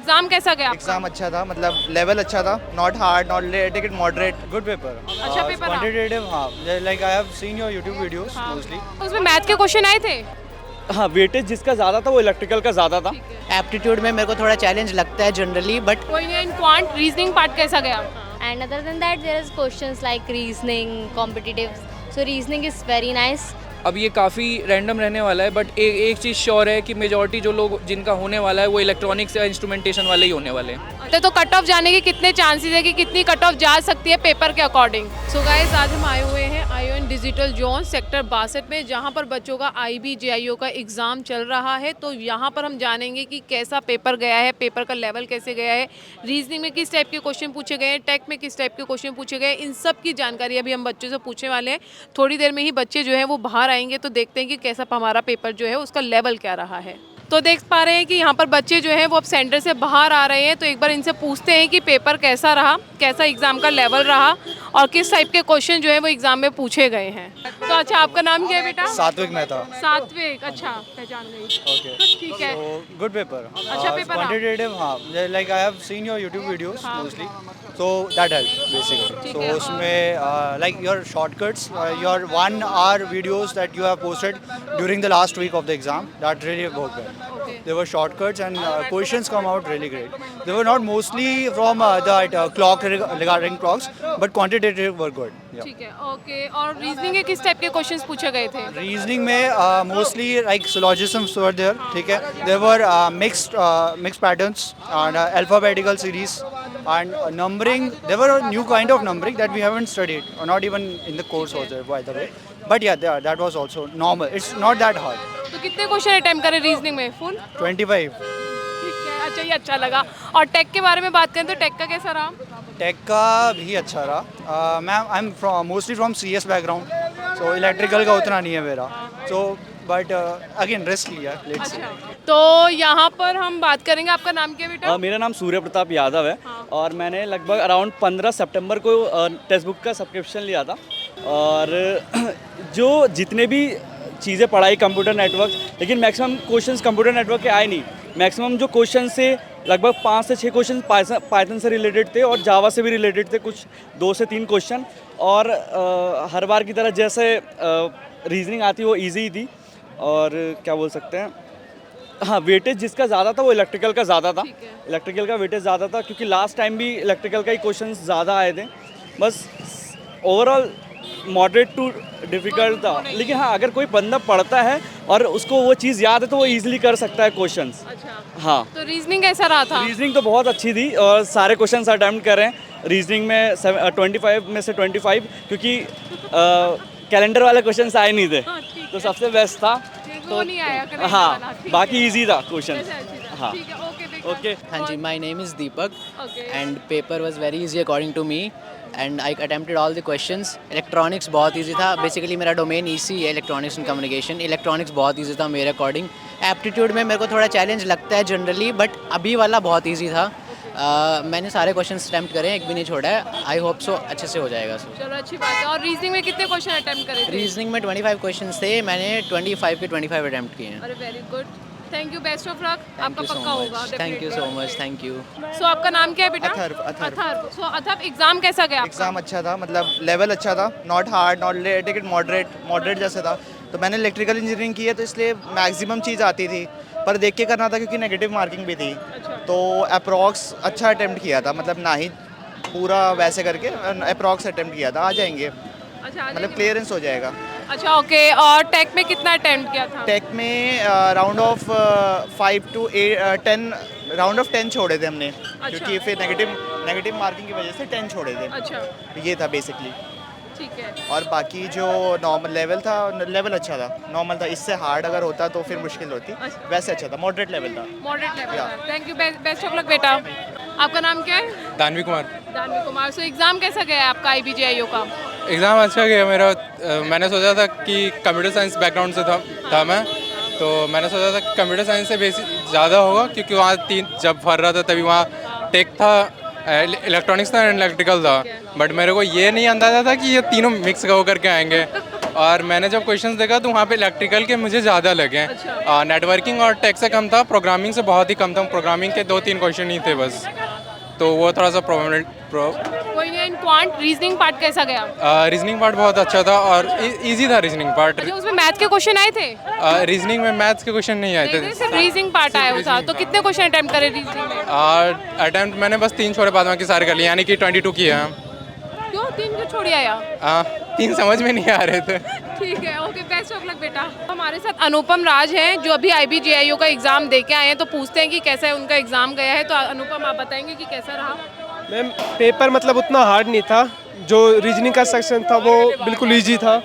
Exam कैसा गया आपका? एग्जाम अच्छा था, मतलब लेवल अच्छा था, not hard not take it moderate. Good paper. अच्छा पेपर रहा? क्वांटिटेटिव, हाँ, like I have seen your YouTube videos mostly. उसमें मैथ के क्वेश्चन आए थे? हाँ, वेटेज जिसका ज़्यादा था वो इलेक्ट्रिकल का ज़्यादा था। एप्टीट्यूड में मेरे को थोड़ा चैलेंज लगता है जनरली, बट कोई नहीं, इन क्वांट रीजनिंग पार्ट कैसा गया? And other than that, there is questions like reasoning, competitive. So reasoning is very nice. अब ये काफ़ी रैंडम रहने वाला है, बट एक चीज़ श्योर है कि मेजॉरिटी जो लोग जिनका होने वाला है वो इलेक्ट्रॉनिक्स या इंस्ट्रूमेंटेशन वाले ही होने वाले हैं। तो कट ऑफ जाने के कितने चांसेस है कि कितनी कट ऑफ जा सकती है पेपर के अकॉर्डिंग? सो गाइस, आज हम आए हुए हैं आईओएन डिजिटल जोन सेक्टर 62 में, जहां पर बच्चों का IB-JIO का एग्ज़ाम चल रहा है। तो यहां पर हम जानेंगे कि कैसा पेपर गया है, पेपर का लेवल कैसे गया है, रीजनिंग में किस टाइप के क्वेश्चन पूछे गए हैं, टेक में किस टाइप के क्वेश्चन पूछे गए, इन सब की जानकारी अभी हम बच्चों से पूछने वाले हैं। थोड़ी देर में ही बच्चे जो है वो बाहर आएंगे, तो देखते हैं कि कैसा हमारा पेपर जो है उसका लेवल क्या रहा है। तो देख पा रहे हैं कि यहाँ पर बच्चे जो हैं वो अब सेंटर से बाहर आ रहे हैं। तो एक बार इनसे पूछते हैं कि पेपर कैसा रहा, कैसा एग्ज़ाम का लेवल रहा और किस टाइप के क्वेश्चन जो है वो एग्ज़ाम में पूछे गए हैं। तो अच्छा, आपका नाम क्या है बेटा? सात्विक मेहता। सात्विक, अच्छा पहचान गई। ओके, ठीक है। Good paper. अच्छा पेपर रहा? क्वांटिटेटिव, हाँ, like I have seen your YouTube videos mostly, so that helped basically. ठीक So है, उसमें like your shortcuts, your 1 hour videos that you have posted during the last week of the exam, that really worked well. Okay. There were shortcuts and questions come out really great. They were not mostly from clock regarding clocks, but quantitative were good. Yeah. ठीक है, okay. और reasoning के किस type के questions पूछे गए थे? Reasoning में mostly like syllogisms were there, ठीक है. There were mixed patterns and alphabetical series and numbering. There were a new kind of numbering that we haven't studied, or not even in the course also, by the way. But yeah, that was also normal. It's not that hard. तो कितने question attempt करें reasoning में? Full? 25. ठीक है, अच्छा, ये अच्छा लगा। और टेक के बारे में बात करें तो टेक का कैसा रहा? टेक का भी अच्छा रहा। Ma'am, I am mostly from CS background, so electrical का उतना नहीं है मेरा, सो बट अगेन रिस्क लिया, लेट्स सी। तो यहाँ पर हम बात करेंगे, आपका नाम क्या है बेटा? मेरा नाम सूर्य प्रताप यादव है और मैंने लगभग अराउंड 15 सितंबर को टेक्स्ट बुक का सब्सक्रिप्शन लिया था। और जो जितने भी चीज़ें पढ़ाई कंप्यूटर नेटवर्क, लेकिन मैक्सिमम क्वेश्चंस कंप्यूटर नेटवर्क के आए नहीं। मैक्सिमम जो क्वेश्चन से लगभग 5 से 6 क्वेश्चन पाइथन से रिलेटेड थे और जावा से भी रिलेटेड थे, कुछ 2 से 3 क्वेश्चन। और हर बार की तरह जैसे रीजनिंग आती वो ईजी ही थी। और क्या बोल सकते हैं, हाँ, वेटेज जिसका ज़्यादा था वो इलेक्ट्रिकल का ज़्यादा था। इलेक्ट्रिकल का वेटेज ज़्यादा था क्योंकि लास्ट टाइम भी इलेक्ट्रिकल का ही क्वेश्चन ज़्यादा आए थे। बस ओवरऑल मॉडरेट टू डिफ़िकल्ट था, लेकिन हाँ, अगर कोई बंदा पढ़ता है और उसको वो चीज़ याद है तो वो ईजिली कर सकता है क्वेश्चंस। अच्छा, हाँ, तो रीजनिंग कैसा रहा था? रीजनिंग तो बहुत अच्छी थी और सारे क्वेश्चंस अटेम्प्ट कर रहे हैं रीजनिंग में। 25 में से 25, क्योंकि कैलेंडर वाले क्वेश्चंस आए नहीं थे, तो सबसे बेस्ट था। वो नहीं आया करेक्ट वाला, हाँ, ठीक बाकी है। इजी था क्वेश्चन। हाँ, ठीक है, ओके बेटा। ओके। हाँ जी, my name is Deepak Okay. and paper was very easy according to me and I attempted all the questions. Electronics बहुत easy था, basically मेरा domain EC है, electronics and communication. Electronics बहुत easy था मेरे according. Aptitude में मेरे को थोड़ा challenge लगता है जनरली, बट अभी वाला बहुत ईजी था। मैंने सारे क्वेश्चन अटैम्प्ट करे हैं, एक भी नहीं छोड़ा है। आई होप सो अच्छे से हो जाएगा। सो चलो, अच्छी बात है। और रीजनिंग में कितने क्वेश्चन अटेम्प्ट करे थे? रीजनिंग में 25 क्वेश्चन थे, मैंने 25 के 25 अटैम्प्ट किए हैं। अरे very good, thank you, best of luck. आपका पक्का होगा। Thank you so much, thank you. So आपका नाम क्या है बेटा? अथर्व। अथर्व। सो अथर्व, एग्जाम कैसा गया आपका? एग्जाम अच्छा था, मतलब लेवल अच्छा था, not hard not take it moderate जैसे था। तो मैंने इलेक्ट्रिकल इंजीनियरिंग की है, तो इसलिए मैक्सिमम चीज़ आती थी, पर देख के करना था क्योंकि नेगेटिव मार्किंग भी थी। तो अप्रॉक्स अच्छा अटेम्प्ट किया था, मतलब ना ही पूरा वैसे करके अप्रॉक्स अटेम्प्ट किया था। आ जाएंगे, अच्छा, मतलब क्लियरेंस हो जाएगा। अच्छा, ओके। और टेक में कितना अटेम्प्ट किया था? टेक में round of 5 to 10 round of 10 छोड़े थे हमने, क्योंकि फिर नेगेटिव मार्किंग की वजह से 10 छोड़े थे। अच्छा, ये था बेसिकली। ठीक है। और बाकी जो नॉर्मल लेवल था, लेवल अच्छा था, नॉर्मल था। इससे हार्ड अगर होता तो फिर मुश्किल होती, वैसे अच्छा था, मॉडरेट लेवल था। मॉडरेट लेवल था। Thank you, best of luck बेटा। आपका नाम क्या है? दानवी कुमार। दानवी कुमार। सो एग्जाम कैसा गया है आपका IB-JIO का? एग्ज़ाम अच्छा गया मेरा। मैंने सोचा था कि कंप्यूटर साइंस बैकग्राउंड से था मैं, तो मैंने सोचा था कि कंप्यूटर साइंस से बेसिक ज़्यादा होगा, क्योंकि वहाँ 3 जब भर रहा था तभी वहाँ टेक था, इलेक्ट्रॉनिक्स था, इलेक्ट्रिकल था। बट मेरे को ये नहीं अंदाज़ा था कि ये तीनों मिक्स होकर के आएंगे। और मैंने जब क्वेश्चंस देखा तो वहाँ पे इलेक्ट्रिकल के मुझे ज़्यादा लगे। नेटवर्किंग और टेक से कम था, प्रोग्रामिंग से बहुत ही कम था। प्रोग्रामिंग के 2-3 क्वेश्चन ही थे बस, तो वो थोड़ा सा कोई नहीं। क्वांट रीजनिंग पार्ट कैसा गया? रीजनिंग पार्ट बहुत अच्छा था और इजी था रीजनिंग पार्ट। अच्छा, उसमें मैथ के क्वेश्चन आए थे? रीजनिंग में मैथ्स के क्वेश्चन नहीं आए थे, सिर्फ रीजनिंग पार्ट आया हुआ था। तो कितने क्वेश्चन अटेम्प्ट करे रीजनिंग में? अटेम्प्ट मैंने बस 3 छोड़े, बाद बाकी सारे कर लिए, यानी कि 22 किए हैं। क्यों 3 क्यों छोड़ आया? 3 समझ में नहीं आ रहे थे। ठीक है, ओके, बेस्ट ऑफ लक बेटा। हमारे साथ अनुपम राज हैं जो अभी IBJIO का एग्जाम दे के आए हैं, तो पूछते हैं कि कैसा उनका एग्जाम गया है। तो अनुपम, आप बताएंगे कि कैसा रहा? मैम पेपर मतलब उतना हार्ड नहीं था, जो रीजनिंग का सेक्शन था वो बिल्कुल इजी था,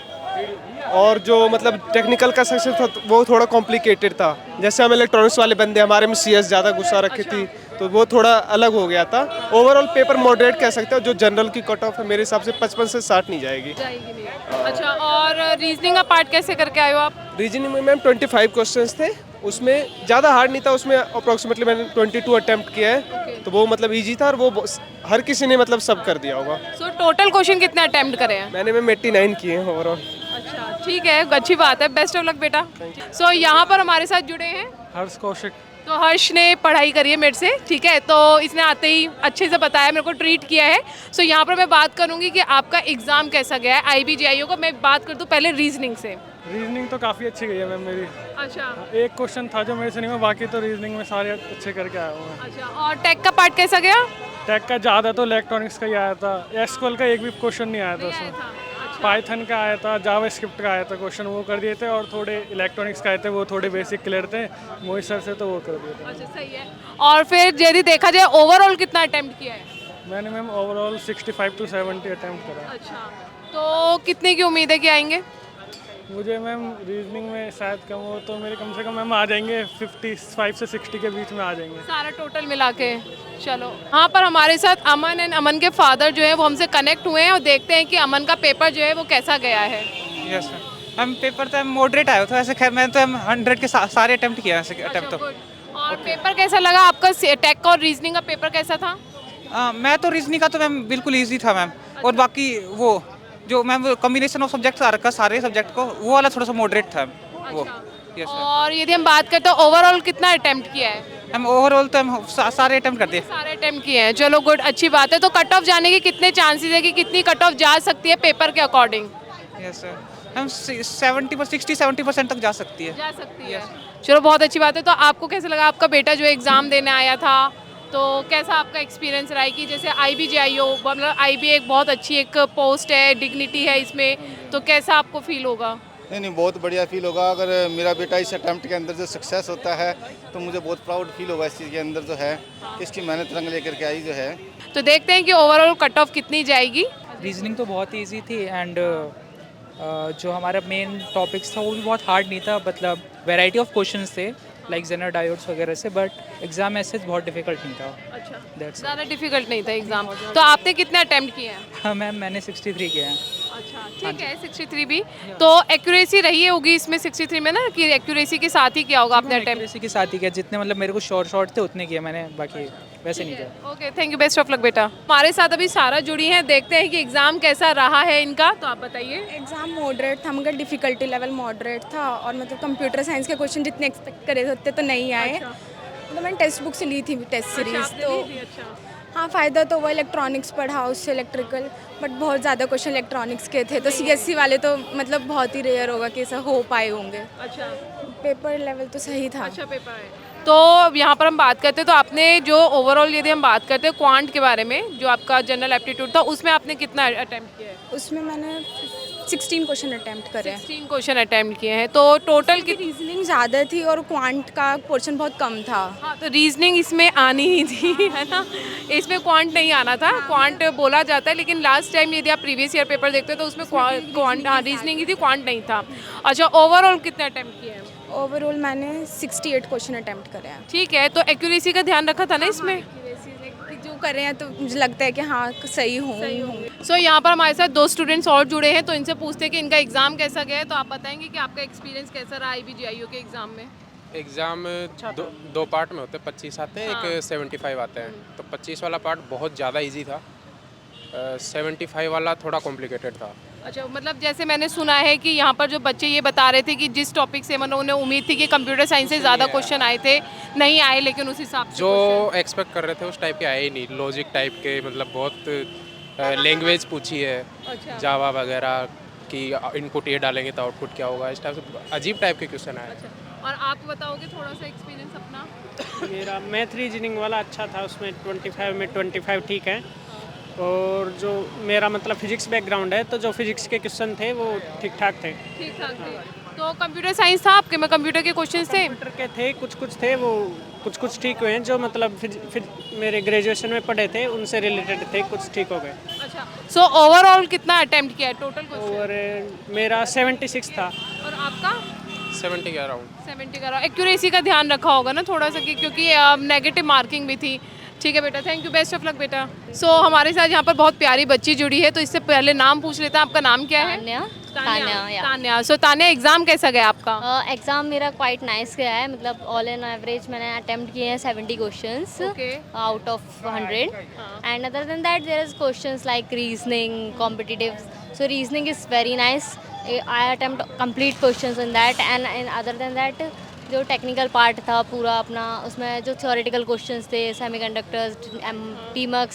और जो मतलब टेक्निकल का सेक्शन था वो थोड़ा कॉम्प्लिकेटेड था। जैसे हम इलेक्ट्रॉनिक्स वाले बंदे, हमारे में CS ज़्यादा गुस्सा रखी थी, तो वो थोड़ा अलग हो गया था। ओवरऑल पेपर मॉडरेट कह सकते हो। जो जनरल की कट ऑफ है मेरे हिसाब से 55 से 60 नहीं जाएगी। अच्छा, और रीजनिंग का पार्ट कैसे करके आए हो आप? रीजनिंग में मैम 25 क्वेश्चंस थे, उसमें ज़्यादा हार्ड नहीं था, उसमें अप्रॉक्सीमेटली मैंने 22 अटेम्प्ट किया है, तो वो मतलब इजी था और वो हर किसी ने मतलब सब कर दिया होगा। सो टोटल क्वेश्चन कितने अटेम्प्ट करे हैं? मैंने मैम 89 किए हैं ओवरऑल। अच्छा, ठीक है, अच्छी बात है, बेस्ट ऑफ लक बेटा। सो यहाँ पर हमारे साथ जुड़े हैं हर्ष कौशिक। तो हर्ष ने पढ़ाई करी है मेरे से, ठीक है, तो इसने आते ही अच्छे से बताया, मेरे को ट्रीट किया है। सो यहाँ पर मैं बात करूँगी कि आपका एग्ज़ाम कैसा गया है IBJIO का। मैं बात कर दूँ पहले रीजनिंग से। रीजनिंग तो काफ़ी अच्छी गई है मैम मेरी। अच्छा, एक क्वेश्चन था जो मेरे से नहीं हुआ, बाकी तो रीजनिंग में सारे अच्छे करके आया हूँ मैं। अच्छा, और टेक का पार्ट कैसा गया? टेक का ज़्यादा तो इलेक्ट्रॉनिक्स का ही आया था, SQL का एक भी क्वेश्चन नहीं आया था उसमें। पाइथन का आया था, जावास्क्रिप्ट का आया था क्वेश्चन, वो कर दिए थे, और थोड़े इलेक्ट्रॉनिक्स का आए थे, वो थोड़े बेसिक क्लियर थे मोहित सर से, तो वो कर दिए थे। अच्छा, सही है। और फिर यदि देखा जाए ओवरऑल कितना अटेम्प्ट किया है? मैंने मैम ओवरऑल 65 to 70 अटेम्प्ट करा। अच्छा, तो कितने की उम्मीद है कि आएंगे? मुझे मैम रीजनिंग में शायद कम हो तो मेरे कम से कम मैम आ जाएंगे 55 से 60 के बीच में आ जाएंगे सारा टोटल मिला के। चलो, यहाँ पर हमारे साथ अमन एंड अमन के फादर जो है वो हमसे कनेक्ट हुए हैं, और देखते हैं कि अमन का पेपर जो है वो कैसा गया है। यस मैम, पेपर तो मॉडरेट आया था ऐसे। खैर मैंने तो 100 के सारे अटेम्प्ट किया है अटेम्प्ट तो। और पेपर कैसा लगा आपका? टेक और रीजनिंग का पेपर कैसा था? मैं तो रीजनिंग का तो मैम बिल्कुल ईजी था मैम, और बाकी वो जो मैम कॉम्बिनेशन ऑफ सब्जेक्ट्स आ रखा सारे सब्जेक्ट को, वो वाला थोड़ा सा मॉडरेट था वो। यस। और यदि हम बात करते हैं ओवरऑल कितना अटेम्प्ट किया है? हम ओवरऑल तो हम सारे अटेम्प्ट कर दिए। सारे अटेम्प्ट किए हैं, चलो गुड, अच्छी बात है। तो कट ऑफ जाने के कितने चांसेस है कि कितनी कट ऑफ जा सकती है पेपर के अकॉर्डिंग? यस सर, हम 60-70% तक जा सकती है। जा सकती है, चलो बहुत अच्छी बात है। तो आपको कैसा लगा? आपका बेटा जो एग्ज़ाम देने आया था, तो कैसा आपका एक्सपीरियंस रहा है कि जैसे IBJIO मतलब IB एक बहुत अच्छी एक पोस्ट है, डिग्निटी है इसमें, तो कैसा आपको फील होगा? नहीं, बहुत बढ़िया फील होगा। अगर मेरा बेटा इस अटैम्प्ट के अंदर जो सक्सेस होता है तो मुझे बहुत प्राउड फील होगा इस चीज़ के अंदर जो है कि इसकी मेहनत रंग लेकर के आई जो है। तो देखते हैं कि ओवरऑल कट ऑफ कितनी जाएगी। रीजनिंग तो बहुत ईजी थी, एंड जो हमारा मेन टॉपिक्स था वो भी बहुत हार्ड नहीं था, मतलब वैरायटी ऑफ क्वेश्चंस थे लाइक जेनर डायोड्स वगैरह से, बट एग्जाम ऐसे बहुत डिफिकल्ट नहीं था। अच्छा, ज़्यादा डिफिकल्ट नहीं था एग्ज़ाम। तो आपने कितने अटेम्प्ट किए हैं? हाँ मैम, मैंने 63 किए हैं। अच्छा, ठीक है, 63 भी। तो एक्यूरेसी रही होगी इसमें 63 में ना, कि एक्यूरेसी के साथ ही किया होगा आपने अटेम्प्ट? एक्यूरेसी के साथ ही किया, जितने मतलब मेरे को शॉर्ट थे उतने किए मैंने, बाकी वैसे नहीं किया। Okay, thank you, best of luck बेटा। हमारे साथ अभी सारा जुड़ी हैं, देखते हैं कि एग्ज़ाम कैसा रहा है इनका, तो आप बताइए। एग्ज़ाम मॉडरेट था, मगर डिफ़िकल्टी लेवल मॉडरेट था, और मतलब कंप्यूटर साइंस के क्वेश्चन जितने एक्सपेक्ट करे होते तो नहीं आए। तो मैंने टेक्स्ट बुक से ली थी टेस्ट सीरीज़, तो हाँ फ़ायदा तो हुआ। इलेक्ट्रॉनिक्स पढ़ा, उससे इलेक्ट्रिकल, बट बहुत ज़्यादा क्वेश्चन इलेक्ट्रॉनिक्स के थे, तो CSC वाले तो मतलब बहुत ही रेयर होगा कि ऐसा हो पाए होंगे। अच्छा, पेपर लेवल तो सही था। अच्छा पेपर है। तो यहाँ पर हम बात करते हैं, तो आपने जो ओवरऑल यदि हम बात करते हैं क्वांट के बारे में, जो आपका जनरल एप्टीट्यूड था, उसमें आपने कितना अटेम्प्ट किया है? उसमें मैंने 16 क्वेश्चन अटेम्प्ट करे हैं। 16 क्वेश्चन अटेम्प्ट किए हैं, तो टोटल की रीजनिंग ज़्यादा थी और क्वांट का पोर्शन बहुत कम था। हाँ, तो रीजनिंग इसमें आनी ही थी, है ना, इसमें क्वांट नहीं आना था। क्वांट बोला जाता है, लेकिन लास्ट टाइम यदि आप प्रीवियस ईयर पेपर देखते हो तो उसमें क्वांट, हाँ, रीजनिंग ही थी, क्वांट नहीं था। अच्छा, ओवरऑल कितने अटेम्प्ट किए हैं? ओवरऑल मैंने 68 क्वेश्चन अटेम्प्ट करे हैं। ठीक है, तो एक्यूरेसी का ध्यान रखा था ना इसमें? जो कर रहे हैं तो मुझे लगता है कि हाँ सही होंगे। सो यहाँ पर हमारे साथ 2 स्टूडेंट्स और जुड़े हैं, तो इनसे पूछते हैं कि इनका एग्ज़ाम कैसा गया है। तो आप बताएंगे कि आपका एक्सपीरियंस कैसा रहा IBJIO के एग्ज़ाम में? एग्ज़ाम दो पार्ट में होते हैं, 25 आते हैं, एक 75 आते हैं। तो 25 वाला पार्ट बहुत ज़्यादा इजी था, 75 वाला थोड़ा कॉम्प्लिकेटेड था। अच्छा, मतलब जैसे मैंने सुना है कि यहाँ पर जो बच्चे ये बता रहे थे कि जिस टॉपिक से मतलब उन्हें उम्मीद थी कि कंप्यूटर साइंस से ज़्यादा क्वेश्चन आए थे, नहीं आए, लेकिन उस हिसाब से जो एक्सपेक्ट कर रहे थे उस टाइप के आए ही नहीं, लॉजिक टाइप के, मतलब बहुत लैंग्वेज पूछी है, अच्छा। जावा वगैरह कि इनपुट ये डालेंगे तो आउटपुट क्या होगा, इस टाइप से अजीब टाइप के क्वेश्चन आए। और आप बताओगे थोड़ा सा एक्सपीरियंस अपना? मेरा मैथ रीजनिंग वाला अच्छा था, उसमें 25 में 25 ठीक है। और जो मेरा मतलब फिजिक्स बैकग्राउंड है, तो जो फिजिक्स के क्वेश्चन थे वो ठीक ठाक थे। ठीक ठाक थे। तो कंप्यूटर साइंस था आपके में, कंप्यूटर के क्वेश्चन थे? कंप्यूटर के थे, कुछ थे, वो कुछ ठीक हुए हैं, जो मतलब फिर मेरे ग्रेजुएशन में पढ़े थे उनसे रिलेटेड थे, कुछ ठीक हो गए। अच्छा, सो ओवरऑल कितना अटेम्प्ट किया है टोटल क्वेश्चन? और मेरा 76 था। और आपका? 70 के अराउंड। 70 का। एक्यूरेसी का ध्यान रखा होगा ना थोड़ा सा, क्योंकि नेगेटिव मार्किंग भी थी। ठीक है बेटा, thank you, best of luck बेटा। सो हमारे साथ यहाँ पर बहुत प्यारी बच्ची जुड़ी है, तो इससे पहले नाम पूछ लेते हैं, आपका नाम क्या है? तान्या। सो तान्या, एग्जाम कैसा गया आपका? एग्ज़ाम मेरा क्वाइट नाइस गया है, मतलब ऑल इन एवरेज मैंने अटेम्प्ट किए हैं 70 questions out of 100 and other than that there is questions like reasoning, competitive, so reasoning is very nice, I attempt complete questions in that and other than that जो technical part था पूरा अपना, उसमें जो theoretical questions थे, semiconductors,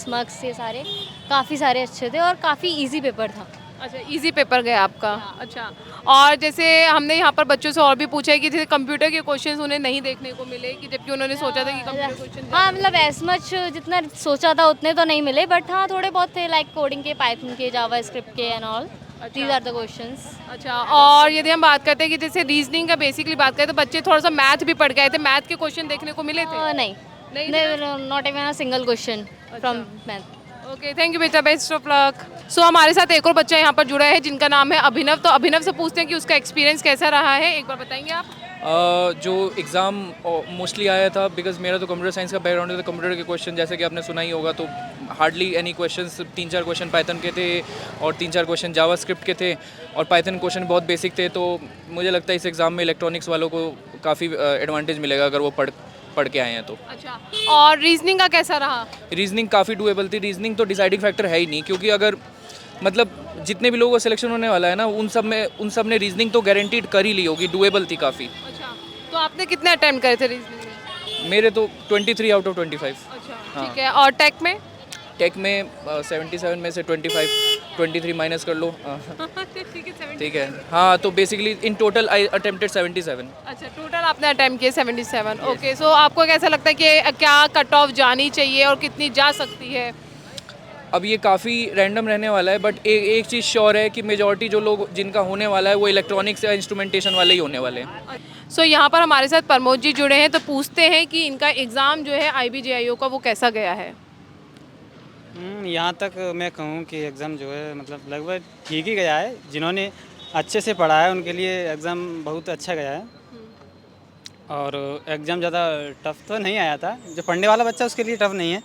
muxes, ये सारे काफ़ी सारे अच्छे थे और काफ़ी इजी पेपर था। अच्छा, इजी पेपर गया आपका। अच्छा, और जैसे हमने यहाँ पर बच्चों से और भी पूछा है कि जैसे कंप्यूटर के क्वेश्चंस उन्हें नहीं देखने को मिले, कि जबकि उन्होंने सोचा था कि कंप्यूटर क्वेश्चन, हाँ मतलब एज मच जितना सोचा था उतने तो नहीं मिले, बट हाँ थोड़े बहुत थे, लाइक कोडिंग के, पाइथन के, जावा स्क्रिप्ट के and all, these are the questions. अच्छा, और यदि हम बात करते हैं कि जैसे रीजनिंग का बेसिकली बात करें, तो बच्चे थोड़ा सा मैथ भी पढ़ गए थे, मैथ के क्वेश्चन देखने को मिले थे? नहीं, not even a single question from math. Okay, thank you बेटा, बेस्ट ऑफ लक। सो हमारे साथ एक और बच्चा यहाँ पर जुड़ा है जिनका नाम है अभिनव। तो अभिनव से पूछते हैं कि उसका एक्सपीरियंस कैसा रहा है, एक बार बताएंगे आप? जो एग्ज़ाम मोस्टली आया था, बिकॉज मेरा तो कंप्यूटर साइंस का बैकग्राउंड है, तो कंप्यूटर के क्वेश्चन जैसे कि आपने सुना ही होगा, तो hardly any questions, 3-4 question Python के थे और 3-4 क्वेश्चन जावा स्क्रिप्ट के थे, और पाइथन क्वेश्चन बहुत बेसिक थे। तो मुझे लगता है इस एग्ज़ाम में इलेक्ट्रॉनिक्स वालों को काफ़ी एडवांटेज मिलेगा अगर वो पढ़ के आए हैं तो। अच्छा, और रीजनिंग का कैसा रहा? रीजनिंग काफ़ी डुएबल थी। रीजनिंग तो डिसाइडिंग फैक्टर है ही नहीं, क्योंकि अगर मतलब जितने भी लोगों का सिलेक्शन होने वाला है ना, उन सब ने रीजनिंग तो गारंटीड कर ही ली होगी, डुएबल थी काफ़ी। अच्छा, तो आपने कितने अटेम्प्ट करे थे रीजनिंग में? मेरे तो 23 आउट ऑफ 25। अच्छा, ठीक है। और टेक में? टेक में 77 में से 23 माइनस कर लो। ठीक है, हाँ, तो basically in total I attempted 77। अच्छा, टोटल आपने अटेम्प्ट किए 77। ओके, सो आपको कैसा लगता है कि क्या कट ऑफ जानी चाहिए और कितनी जा सकती है? अब ये काफ़ी रैंडम रहने वाला है, बट एक चीज़ श्योर है कि मेजॉरिटी जो लोग जिनका होने वाला है वो इलेक्ट्रॉनिक्स या इंस्ट्रूमेंटेशन वाले ही होने वाले हैं। सो यहाँ पर हमारे साथ प्रमोद जी जुड़े हैं, तो पूछते हैं कि इनका एग्ज़ाम जो है IBJIO का वो कैसा गया है? यहाँ तक मैं कहूँ कि एग्ज़ाम जो है मतलब लगभग ठीक ही गया है। जिन्होंने अच्छे से पढ़ा है उनके लिए एग्ज़ाम बहुत अच्छा गया है, और एग्ज़ाम ज़्यादा टफ तो नहीं आया था। जो पढ़ने वाला बच्चा उसके लिए टफ नहीं है,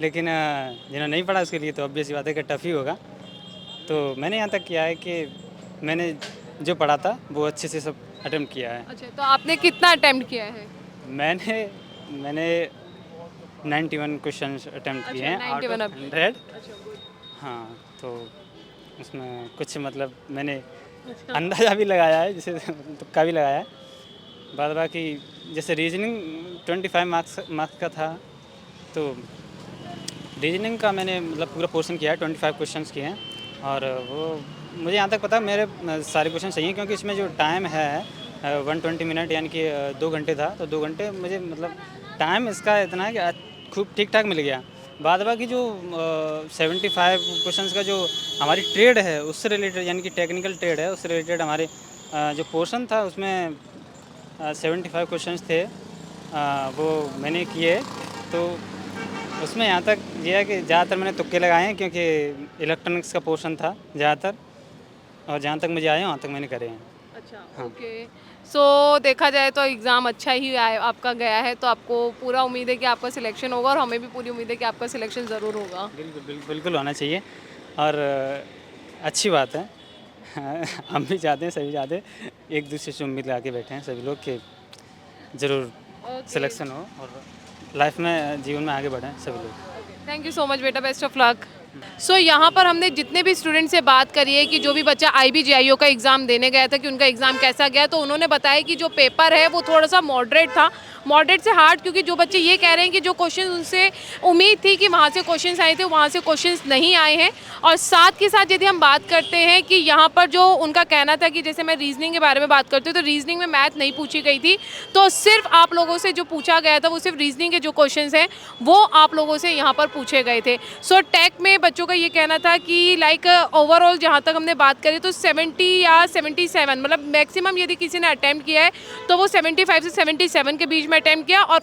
लेकिन जिन्होंने नहीं पढ़ा उसके लिए तो ऑब्वियस सी बात है कि टफ ही होगा। तो मैंने यहाँ तक किया है कि मैंने जो पढ़ा था वो अच्छे से सब अटेम्प्ट किया है। अच्छा, तो आपने कितना अटेम्प्ट किया है? मैंने 91 क्वेश्चन अटेम्प्ट किए हैं आउट ऑफ 100। हाँ, तो उसमें कुछ मतलब मैंने अंदाज़ा भी लगाया है, जैसे तुक्का भी लगाया है। बाद बाकी जैसे रीजनिंग 25 मार्क्स का था, तो रीजनिंग का मैंने मतलब पूरा पोर्शन किया है, 25 क्वेश्चंस किए हैं, और वो मुझे यहाँ तक पता मेरे सारे क्वेश्चन सही हैं, क्योंकि इसमें जो टाइम है 120 मिनट यानी कि 2 घंटे था, तो 2 घंटे मुझे मतलब टाइम इसका इतना है कि खूब ठीक ठाक मिल गया। बाद बाकी जो 75 क्वेश्चंस का जो हमारी ट्रेड है उससे रिलेटेड, यानी कि टेक्निकल ट्रेड है, उससे रिलेटेड हमारे जो पोर्शन था उसमें 75 क्वेश्चंस थे, वो मैंने किए। तो उसमें यहाँ तक ये है कि ज़्यादातर मैंने तुक्के लगाए हैं, क्योंकि इलेक्ट्रॉनिक्स का पोर्शन था ज़्यादातर, और जहाँ तक मुझे आए वहाँ तक मैंने करे हैं। अच्छा, हाँ। ओके। सो देखा जाए तो एग्ज़ाम अच्छा ही आपका गया है, तो आपको पूरा उम्मीद है कि आपका सिलेक्शन होगा, और हमें भी पूरी उम्मीद है कि आपका सिलेक्शन ज़रूर होगा। बिल्कुल होना चाहिए, और अच्छी बात है। हम भी चाहते हैं, सभी चाहते हैं, एक दूसरे से उम्मीद लगा के बैठे हैं सभी लोग कि ज़रूर सिलेक्शन हो और लाइफ में, जीवन में आगे बढ़ें सभी लोग। थैंक यू सो मच बेटा, बेस्ट ऑफ लक। सो यहाँ पर हमने जितने भी स्टूडेंट से बात करी है कि जो भी बच्चा IB-JIO का एग्ज़ाम देने गया था कि उनका एग्ज़ाम कैसा गया, तो उन्होंने बताया कि जो पेपर है वो थोड़ा सा मॉडरेट था, मॉडरेट से हार्ड, क्योंकि जो बच्चे ये कह रहे हैं कि जो क्वेश्चन उनसे उम्मीद थी कि वहाँ से क्वेश्चंस आए थे वहाँ से क्वेश्चंस नहीं आए हैं। और साथ के साथ यदि हम बात करते हैं कि यहाँ पर जो उनका कहना था कि जैसे मैं रीजनिंग के बारे में बात करती हूँ तो रीजनिंग में मैथ नहीं पूछी गई थी, तो सिर्फ आप लोगों से जो पूछा गया था वो सिर्फ रीजनिंग के जो क्वेश्चन हैं वो आप लोगों से यहाँ पर पूछे गए थे। सो टेक में बच्चों का ये कहना था कि लाइक ओवरऑल जहाँ तक हमने बात करी तो 70 या 77, मतलब मैक्सिमम यदि किसी ने अटैम्प्ट किया है तो वो 75 से 77 के बीच में अटैम्प्ट किया, और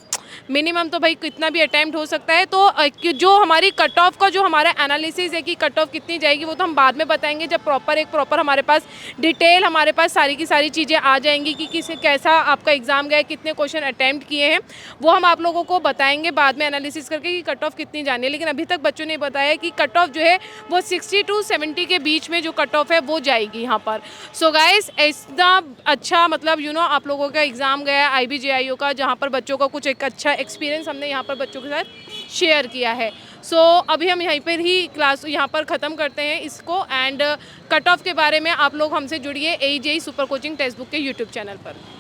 मिनिमम तो भाई कितना भी अटैम्प्ट हो सकता है। तो जो हमारी कट ऑफ का जो हमारा एनालिसिस है कि कट ऑफ कितनी जाएगी वो तो हम बाद में बताएंगे, जब प्रॉपर हमारे पास डिटेल हमारे पास सारी की सारी चीज़ें आ जाएंगी कि कैसा आपका एग्ज़ाम गया, कितने क्वेश्चन अटैम्प्ट किए हैं, वो हम आप लोगों को बताएंगे बाद में एनालिसिस करके कि कट ऑफ कितनी जानी है। लेकिन अभी तक बच्चों ने बताया कि कट ऑफ जो है वो 60 to 70 के बीच में जो कट ऑफ है वो जाएगी यहाँ पर। सो गाइस, इतना अच्छा मतलब आप लोगों का एग्ज़ाम गया IB-JIO का, जहाँ पर बच्चों का कुछ एक अच्छा एक्सपीरियंस हमने यहाँ पर बच्चों के साथ शेयर किया है। सो अभी हम यहीं पर ही क्लास यहाँ पर ख़त्म करते हैं इसको, एंड कट ऑफ के बारे में आप लोग हमसे जुड़िए AJE super coaching text book के यूट्यूब चैनल पर।